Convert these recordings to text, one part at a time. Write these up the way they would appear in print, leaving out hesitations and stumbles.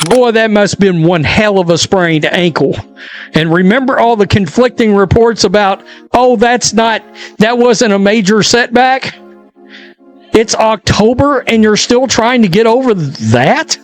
Boy, that must have been one hell of a sprained ankle. And remember all the conflicting reports about, oh, that wasn't a major setback? It's October and you're still trying to get over that?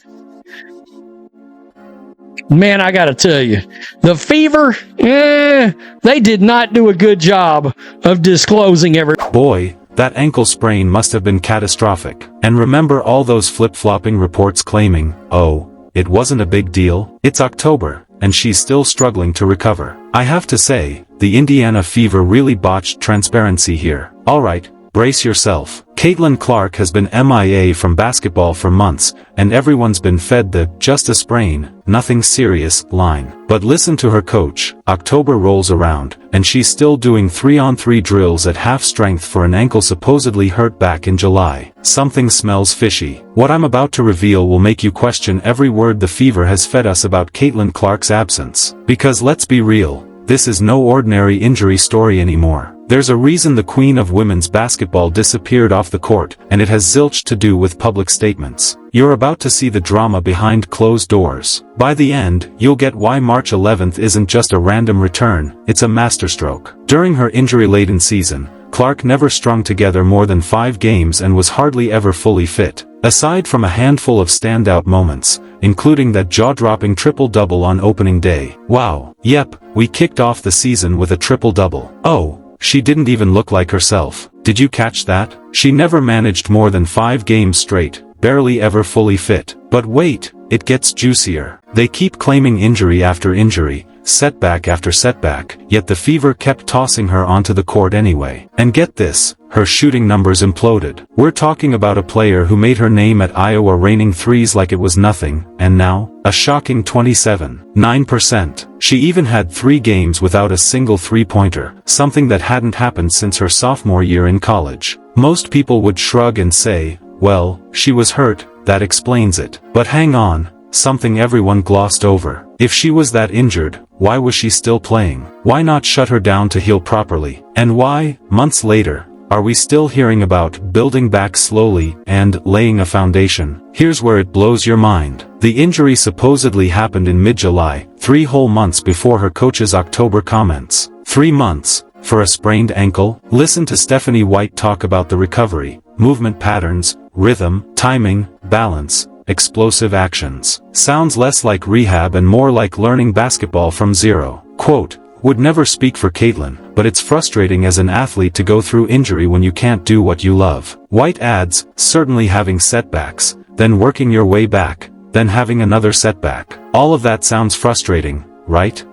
Man, I got to tell you, the Fever, they did not do a good job of disclosing everything. Boy, that ankle sprain must have been catastrophic. And remember all those flip-flopping reports claiming, oh, it wasn't a big deal? It's October, and she's still struggling to recover. I have to say, the Indiana Fever really botched transparency here. Alright, brace yourself. CaitlinClark has been MIA from basketball for months, and everyone's been fed the "just a sprain, nothing serious" line. But listen to her coach. October rolls around, and she's still doing 3-on-3 drills at half strength for an ankle supposedly hurt back in July. Something smells fishy. What I'm about to reveal will make you question every word the Fever has fed us about CaitlinClark's absence. Because let's be real, this is no ordinary injury story anymore. There's a reason the queen of women's basketball disappeared off the court, and it has zilch to do with public statements. You're about to see the drama behind closed doors. By the end, you'll get why March 11th isn't just a random return, it's a masterstroke. During her injury-laden season, Clark never strung together more than 5 games and was hardly ever fully fit. Aside from a handful of standout moments, including that jaw-dropping triple-double on opening day. Wow. Yep, we kicked off the season with a triple-double. Oh, she didn't even look like herself. Did you catch that? She never managed more than 5 games straight, barely ever fully fit. But wait, it gets juicier. They keep claiming injury after injury, setback after setback, yet the Fever kept tossing her onto the court anyway. And get this, her shooting numbers imploded. We're talking about a player who made her name at Iowa raining threes like it was nothing, and now, a shocking 27.9%. She even had 3 games without a single three-pointer, something that hadn't happened since her sophomore year in college. Most people would shrug and say, well, she was hurt, that explains it. But hang on, something everyone glossed over. If she was that injured, why was she still playing? Why not shut her down to heal properly? And why, months later, are we still hearing about building back slowly and laying a foundation? Here's where it blows your mind. The injury supposedly happened in mid-July, 3 whole months before her coach's October comments. 3 months? For a sprained ankle? Listen to Stephanie White talk about the recovery, movement patterns, rhythm, timing, balance, explosive actions. Sounds less like rehab and more like learning basketball from zero. Quote, would never speak for Caitlyn, but it's frustrating as an athlete to go through injury when you can't do what you love. White adds, certainly having setbacks, then working your way back, then having another setback. All of that sounds frustrating, right?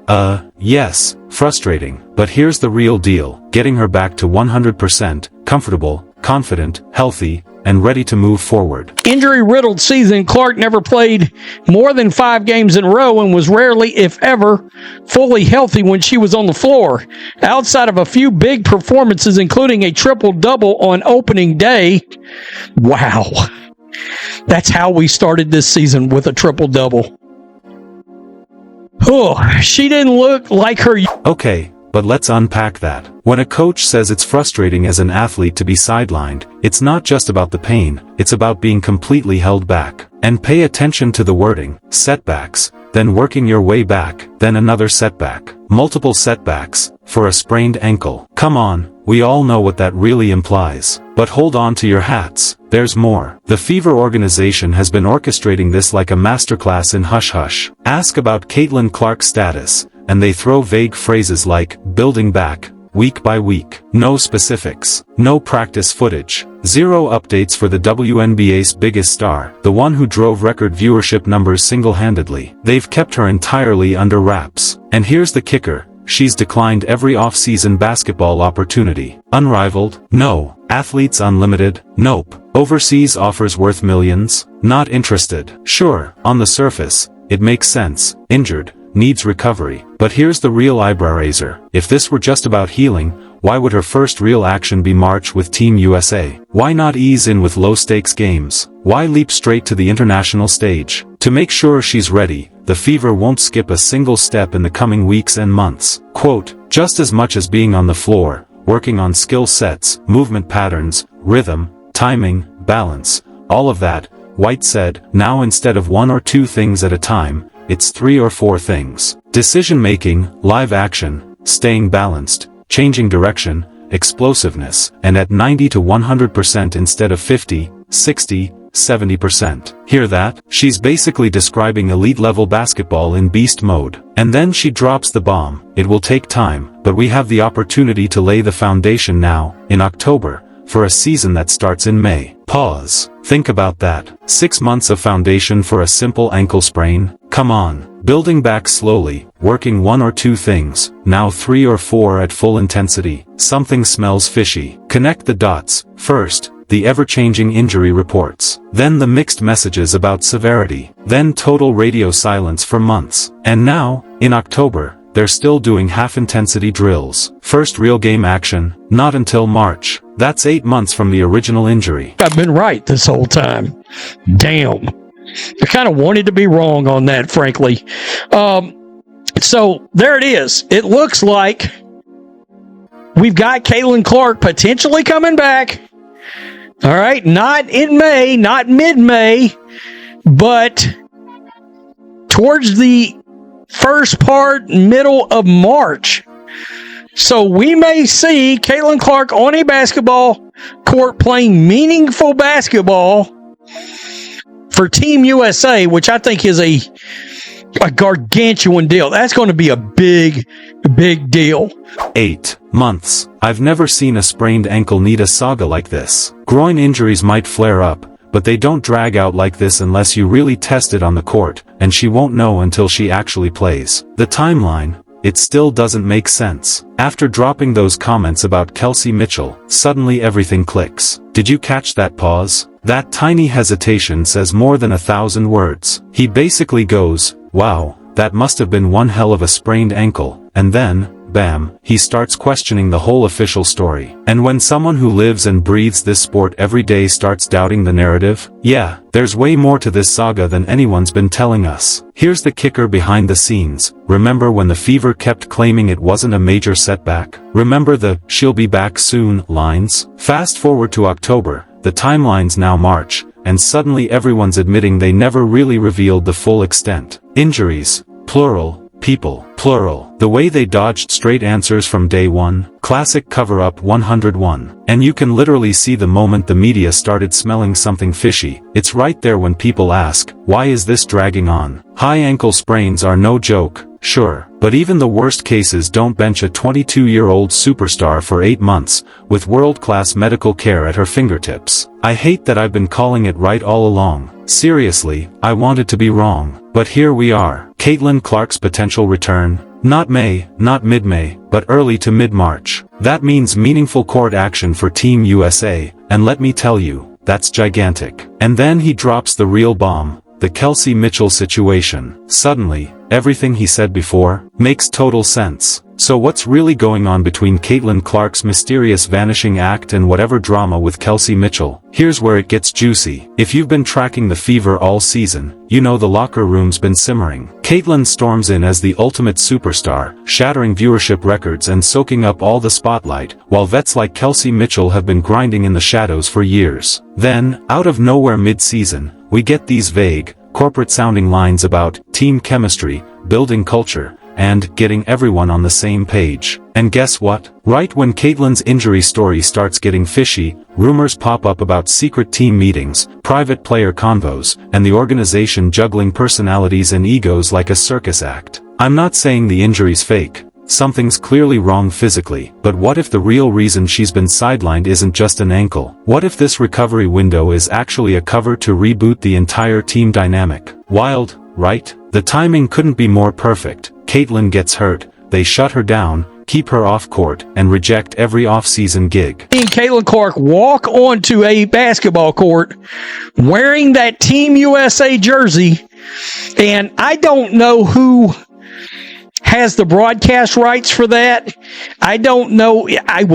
Yes, frustrating. But here's the real deal. Getting her back to 100%, comfortable, confident, healthy, and ready to move forward. Injury-riddled season, Clark never played more than 5 games in a row and was rarely, if ever, fully healthy when she was on the floor. Outside of a few big performances, including a triple-double on opening day. Wow. That's how we started this season, with a triple-double. Oh, she didn't look like her. Okay, but let's unpack that. When a coach says it's frustrating as an athlete to be sidelined, it's not just about the pain, it's about being completely held back. And pay attention to the wording, setbacks, then working your way back, then another setback. Multiple setbacks, for a sprained ankle. Come on, we all know what that really implies. But hold on to your hats, there's more. The Fever organization has been orchestrating this like a masterclass in hush-hush. Ask about CaitlinClark's status, and they throw vague phrases like, building back, week by week. No specifics. No practice footage. 0 updates for the WNBA's biggest star, the one who drove record viewership numbers single-handedly. They've kept her entirely under wraps. And here's the kicker. She's declined every off-season basketball opportunity. Unrivaled? No. Athletes Unlimited? Nope. Overseas offers worth millions? Not interested. Sure, on the surface, it makes sense. Injured. Needs recovery. But here's the real eyebrow raiser. If this were just about healing, why would her first real action be March with Team USA? Why not ease in with low-stakes games? Why leap straight to the international stage? To make sure she's ready, the Fever won't skip a single step in the coming weeks and months. Quote, just as much as being on the floor, working on skill sets, movement patterns, rhythm, timing, balance, all of that, White said, now instead of 1 or 2 things at a time, it's 3 or 4 things. Decision-making, live action, staying balanced, changing direction, explosiveness, and at 90 to 100% instead of 50, 60, 70%. Hear that? She's basically describing elite-level basketball in beast mode. And then she drops the bomb. It will take time, but we have the opportunity to lay the foundation now, in October, for a season that starts in May. Pause. Think about that. 6 months of foundation for a simple ankle sprain? Come on. Building back slowly, working 1 or 2 things, now 3 or 4 at full intensity. Something smells fishy. Connect the dots. First, the ever-changing injury reports. Then the mixed messages about severity. Then total radio silence for months. And now, in October, they're still doing half-intensity drills. First real game action, not until March. That's 8 months from the original injury. I've been right this whole time. Damn. I kind of wanted to be wrong on that, frankly. So there it is. It looks like we've got CaitlinClark potentially coming back. All right, not in May, not mid-May, but towards the first part, middle of March. So we may see CaitlinClark on a basketball court playing meaningful basketball for Team USA, which I think is a gargantuan deal. That's going to be a big deal. 8 months. I've never seen a sprained ankle need a saga like this. Groin injuries might flare up, but they don't drag out like this unless you really test it on the court, and she won't know until she actually plays. The timeline, it still doesn't make sense. After dropping those comments about Kelsey Mitchell, suddenly everything clicks. Did you catch that pause? That tiny hesitation says more than 1,000 words. He basically goes, wow, that must have been one hell of a sprained ankle, and then, bam, he starts questioning the whole official story. And when someone who lives and breathes this sport every day starts doubting the narrative, yeah, there's way more to this saga than anyone's been telling us. Here's the kicker behind the scenes. Remember when the Fever kept claiming it wasn't a major setback? Remember the "she'll be back soon" lines? Fast forward to October, the timeline's now March, and suddenly everyone's admitting they never really revealed the full extent. Injuries, plural. People, plural. The way they dodged straight answers from day one. Classic cover-up 101. And you can literally see the moment the media started smelling something fishy. It's right there when people ask, why is this dragging on? High ankle sprains are no joke, sure. But even the worst cases don't bench a 22-year-old superstar for 8 months, with world-class medical care at her fingertips. I hate that I've been calling it right all along. Seriously, I wanted to be wrong. But here we are. CaitlinClark's potential return. Not May, not mid-May, but early to mid-March. That means meaningful court action for Team USA, and let me tell you, that's gigantic. And then he drops the real bomb. The Kelsey Mitchell situation. Suddenly, everything he said before makes total sense. So what's really going on between CaitlinClark's mysterious vanishing act and whatever drama with Kelsey Mitchell? Here's where it gets juicy. If you've been tracking the Fever all season, you know the locker room's been simmering. Caitlyn storms in as the ultimate superstar, shattering viewership records and soaking up all the spotlight, while vets like Kelsey Mitchell have been grinding in the shadows for years. Then, out of nowhere mid-season, we get these vague, corporate-sounding lines about team chemistry, building culture, and getting everyone on the same page. And guess what? Right when Caitlyn's injury story starts getting fishy, rumors pop up about secret team meetings, private player convos, and the organization juggling personalities and egos like a circus act. I'm not saying the injury's fake. Something's clearly wrong physically, but what if the real reason she's been sidelined isn't just an ankle? What if this recovery window is actually a cover to reboot the entire team dynamic? Wild, right? The timing couldn't be more perfect. Caitlyn gets hurt, they shut her down, keep her off court, and reject every off-season gig. CaitlinClark walk onto a basketball court wearing that Team USA jersey, and I don't know who has the broadcast rights for that. I don't know. I'm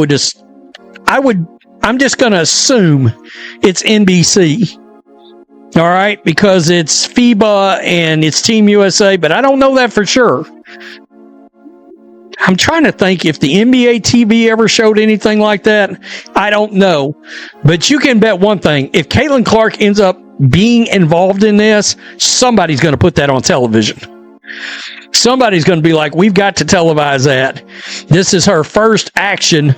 just going to assume it's NBC. All right, because it's FIBA and it's Team USA, but I don't know that for sure. I'm trying to think if the NBA TV ever showed anything like that. I don't know. But you can bet one thing. If CaitlinClark ends up being involved in this, somebody's going to put that on television. Somebody's going to be like, we've got to televise that. This is her first action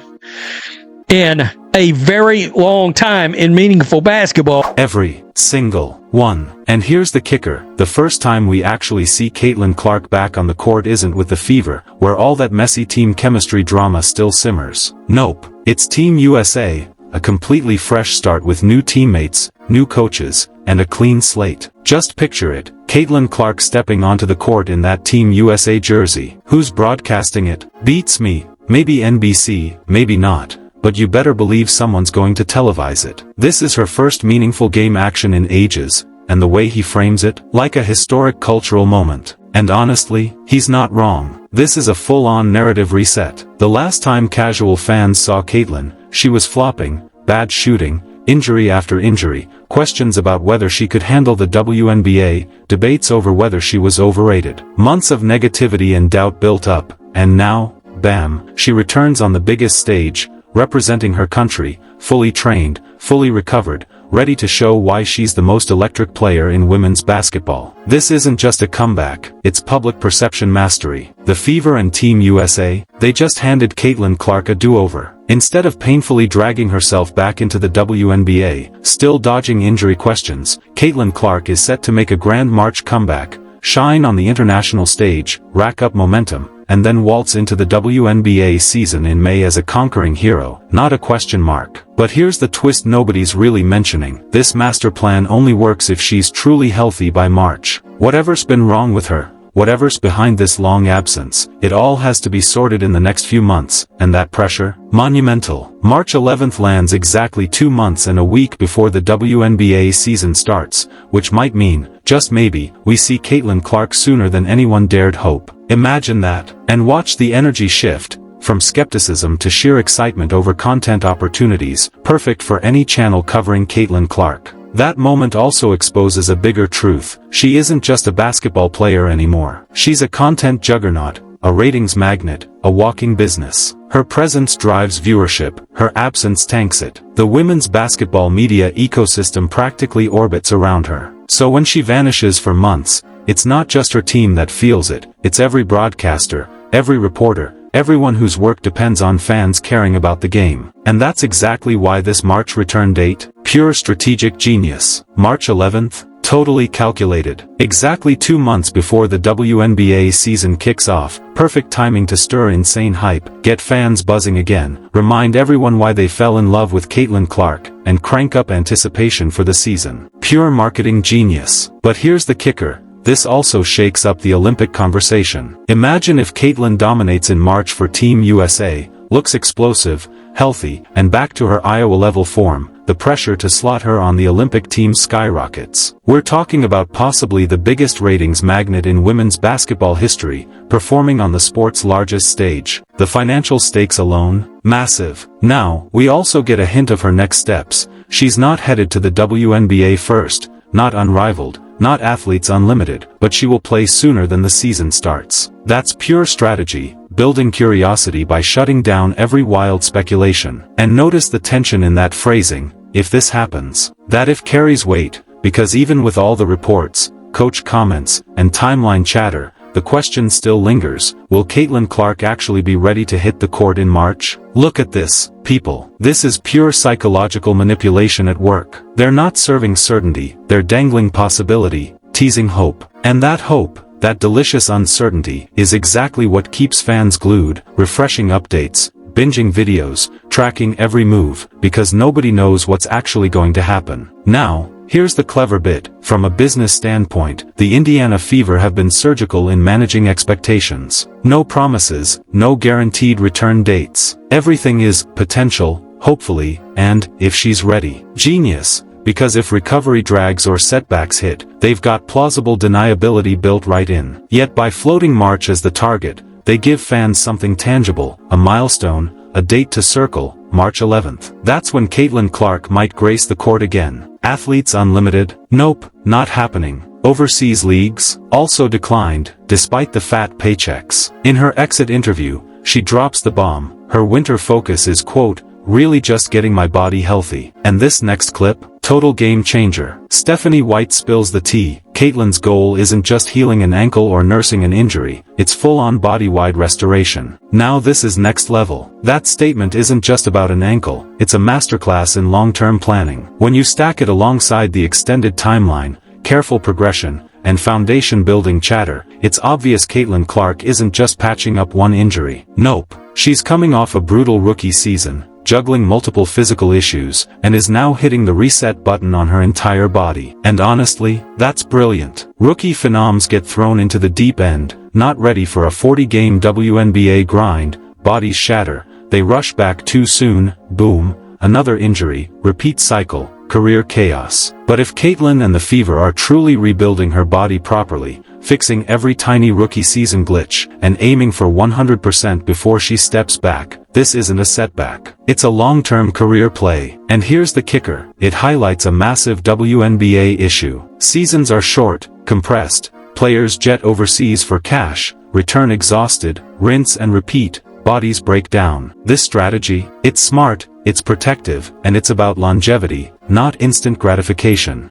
in a very long time in meaningful basketball. Every single one. And here's the kicker. The first time we actually see CaitlinClark back on the court isn't with the Fever, where all that messy team chemistry drama still simmers. Nope. It's Team USA, a completely fresh start with new teammates, new coaches, and a clean slate. Just picture it, CaitlinClark stepping onto the court in that Team USA jersey. Who's broadcasting it? Beats me. Maybe NBC, maybe not. But you better believe someone's going to televise it. This is her first meaningful game action in ages, and the way he frames it, like a historic cultural moment. And honestly, he's not wrong. This is a full-on narrative reset. The last time casual fans saw Caitlyn, she was flopping, bad shooting, injury after injury, questions about whether she could handle the WNBA, debates over whether she was overrated. Months of negativity and doubt built up, and now, bam, she returns on the biggest stage, representing her country, fully trained, fully recovered, ready to show why she's the most electric player in women's basketball. This isn't just a comeback, it's public perception mastery. The Fever and Team USA, they just handed CaitlinClark a do-over. Instead of painfully dragging herself back into the WNBA, still dodging injury questions, CaitlinClark is set to make a grand March comeback, shine on the international stage, rack up momentum, and then waltz into the WNBA season in May as a conquering hero, not a question mark. But here's the twist nobody's really mentioning. This master plan only works if she's truly healthy by March. Whatever's been wrong with her, whatever's behind this long absence, it all has to be sorted in the next few months, and that pressure? Monumental. March 11th lands exactly 2 months and a week before the WNBA season starts, which might mean, just maybe, we see CaitlinClark sooner than anyone dared hope. Imagine that, and watch the energy shift, from skepticism to sheer excitement over content opportunities, perfect for any channel covering CaitlinClark. That moment also exposes a bigger truth. She isn't just a basketball player anymore. She's a content juggernaut, a ratings magnet, a walking business. Her presence drives viewership, her absence tanks it. The women's basketball media ecosystem practically orbits around her. So when she vanishes for months, it's not just her team that feels it, it's every broadcaster, every reporter, everyone whose work depends on fans caring about the game. And that's exactly why this March return date, pure strategic genius. March 11th, totally calculated. Exactly 2 months before the WNBA season kicks off, perfect timing to stir insane hype, get fans buzzing again, remind everyone why they fell in love with CaitlinClark, and crank up anticipation for the season. Pure marketing genius. But here's the kicker. This also shakes up the Olympic conversation. Imagine if Caitlyn dominates in March for Team USA, looks explosive, healthy, and back to her Iowa-level form, the pressure to slot her on the Olympic team skyrockets. We're talking about possibly the biggest ratings magnet in women's basketball history, performing on the sport's largest stage. The financial stakes alone, massive. Now, we also get a hint of her next steps. She's not headed to the WNBA first, not unrivaled, not athletes unlimited, but she will play sooner than the season starts. That's pure strategy, building curiosity by shutting down every wild speculation. And notice the tension in that phrasing, if this happens. That if carries weight, because even with all the reports, coach comments, and timeline chatter, the question still lingers, will CaitlinClark actually be ready to hit the court in March? Look at this, people. This is pure psychological manipulation at work. They're not serving certainty, they're dangling possibility, teasing hope. And that hope, that delicious uncertainty, is exactly what keeps fans glued, refreshing updates, binging videos, tracking every move, because nobody knows what's actually going to happen. Now, here's the clever bit. From a business standpoint, the Indiana Fever have been surgical in managing expectations. No promises, no guaranteed return dates. Everything is potential, hopefully, and, if she's ready. Genius. Because if recovery drags or setbacks hit, they've got plausible deniability built right in. Yet by floating March as the target, they give fans something tangible, a milestone, a date to circle, March 11th. That's when CaitlinClark might grace the court again. Athletes unlimited? Nope, not happening. Overseas leagues? Also declined, despite the fat paychecks. In her exit interview, she drops the bomb. Her winter focus is, quote, really just getting my body healthy. And this next clip? Total game changer. Stephanie White spills the tea. Caitlyn's goal isn't just healing an ankle or nursing an injury, it's full-on body-wide restoration. Now this is next level. That statement isn't just about an ankle, it's a masterclass in long-term planning. When you stack it alongside the extended timeline, careful progression, and foundation-building chatter, it's obvious CaitlinClark isn't just patching up one injury. Nope. She's coming off a brutal rookie season, juggling multiple physical issues, and is now hitting the reset button on her entire body. And honestly, that's brilliant. Rookie phenoms get thrown into the deep end, not ready for a 40-game WNBA grind, bodies shatter, they rush back too soon, boom, another injury, repeat cycle, career chaos. But if Caitlyn and the Fever are truly rebuilding her body properly, fixing every tiny rookie season glitch, and aiming for 100% before she steps back, this isn't a setback. It's a long-term career play. And here's the kicker, it highlights a massive WNBA issue. Seasons are short, compressed, players jet overseas for cash, return exhausted, rinse and repeat, bodies break down. This strategy, it's smart, it's protective, and it's about longevity, not instant gratification.